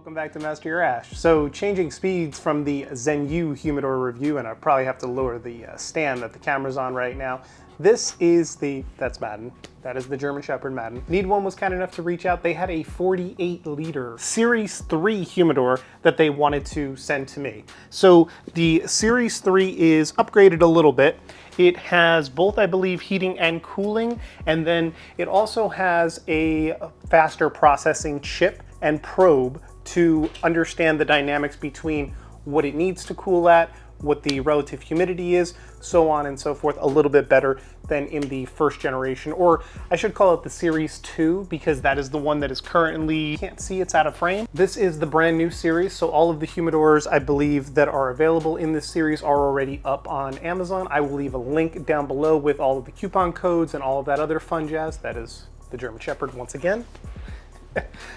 Welcome back to Master Your Ash. So changing speeds from the ZenU humidor review, and I probably have to lower the stand that the camera's on right now. This is that's Madden. That is the German Shepherd Madden. NEEDONE was kind enough to reach out. They had a 48-liter Series 3 humidor that they wanted to send to me. So the Series 3 is upgraded a little bit. It has both, I believe, heating and cooling, and then it also has a faster processing chip and probe to understand the dynamics between what it needs to cool at, what the relative humidity is, so on and so forth, a little bit better than in the first generation, or I should call it the Series 2, because that is the one that is currently, you can't see, it's out of frame. This is the brand new series, so all of the humidors I believe that are available in this series are already up on Amazon. I will leave a link down below with all of the coupon codes and all of that other fun jazz. That is the German Shepherd once again.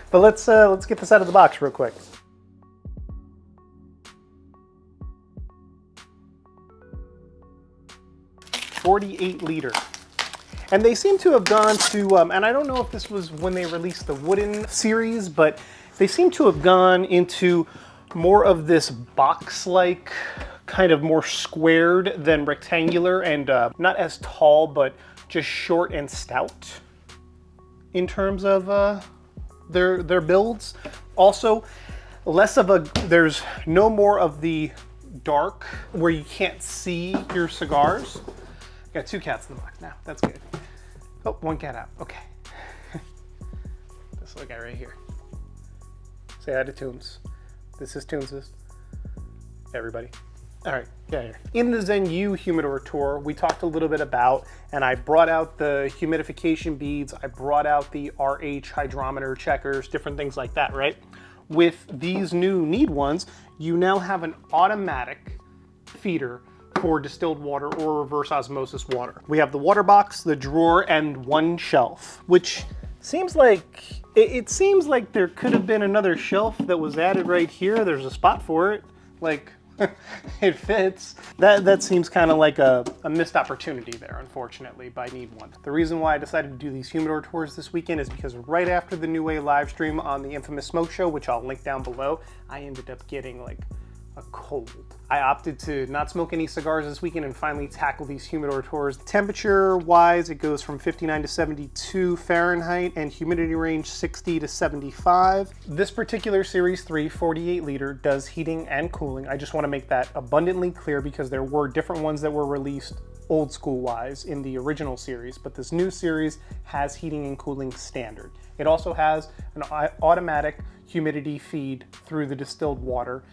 But let's get this out of the box real quick. .48-liter. And they seem to have gone to, and I don't know if this was when they released the wooden series, but they seem to have gone into more of this box-like, kind of more squared than rectangular, and not as tall, but just short and stout in terms of their builds. Also, less of a, there's no more of the dark where you can't see your cigars. Got two cats in the box now, that's good. Oh, one cat out, okay. This little guy right here. Say hi to Toons. This is Toons'. Everybody. All right, get here. In the ZenU humidor tour, we talked a little bit about, and I brought out the humidification beads, I brought out the RH hydrometer checkers, different things like that, right? With these new NEEDONEs, you now have an automatic feeder for distilled water or reverse osmosis water. We have the water box, the drawer, and one shelf, which seems like, it seems like there could have been another shelf that was added right here. There's a spot for it, like, it fits. That seems kind of like a missed opportunity there, unfortunately, by NEEDONE. The reason why I decided to do these humidor tours this weekend is because right after the New Way live stream on the infamous smoke show, which I'll link down below, I ended up getting like a cold. I opted to not smoke any cigars this weekend and finally tackle these humidor tours. Temperature wise, it goes from 59 to 72 Fahrenheit and humidity range 60 to 75. This particular Series 3 48-liter does heating and cooling. I just want to make that abundantly clear because there were different ones that were released old school wise in the original series, but this new series has heating and cooling standard. It also has an automatic humidity feed through the distilled water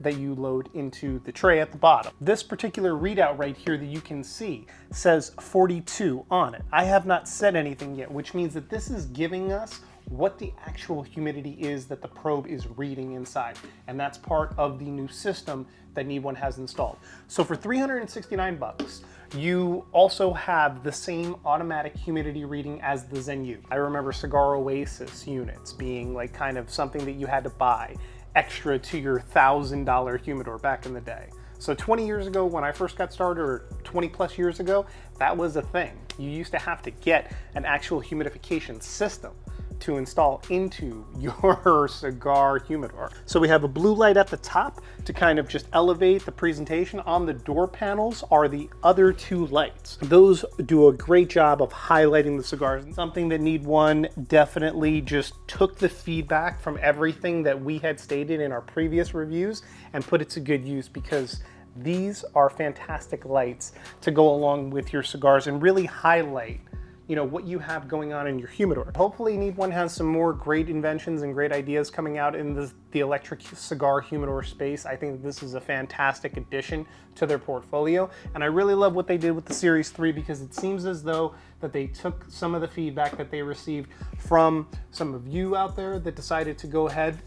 that you load into the tray at the bottom. This particular readout right here that you can see says 42 on it. I have not said anything yet, which means that this is giving us what the actual humidity is that the probe is reading inside. And that's part of the new system that NEEDONE has installed. So for 369 bucks, you also have the same automatic humidity reading as the ZenU. I remember Cigar Oasis units being like kind of something that you had to buy extra to your $1,000 humidor back in the day. So 20 years ago when I first got started, or 20 plus years ago, that was a thing. You used to have to get an actual humidification system to install into your cigar humidor. So we have a blue light at the top to kind of just elevate the presentation. On the door panels are the other two lights. Those do a great job of highlighting the cigars, and something that NEEDONE definitely just took the feedback from everything that we had stated in our previous reviews and put it to good use, because these are fantastic lights to go along with your cigars and really highlight, you know, what you have going on in your humidor. Hopefully NEEDONE has some more great inventions and great ideas coming out in the electric cigar humidor space. I think this is a fantastic addition to their portfolio, and I really love what they did with the Series 3, because it seems as though that they took some of the feedback that they received from some of you out there that decided to go ahead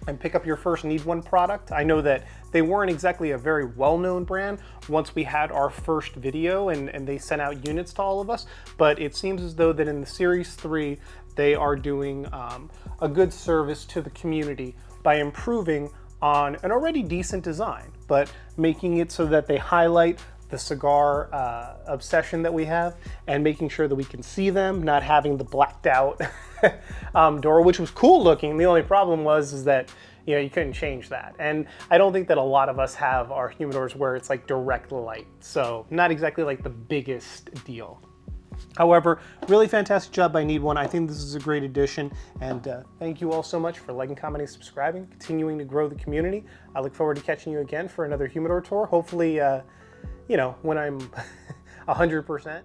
and pick up your first NEEDONE product. I know that they weren't exactly a very well-known brand once we had our first video and they sent out units to all of us, but it seems as though that in the Series 3, they are doing a good service to the community by improving on an already decent design, but making it so that they highlight the cigar obsession that we have and making sure that we can see them, not having the blacked out door, which was cool looking. The only problem was is that You know, you couldn't change that. And I don't think that a lot of us have our humidors where it's like direct light. So not exactly like the biggest deal. However, really fantastic job by NEEDONE. I think this is a great addition, and thank you all so much for liking, commenting, subscribing, continuing to grow the community. I look forward to catching you again for another humidor tour. Hopefully, you know, when I'm 100%.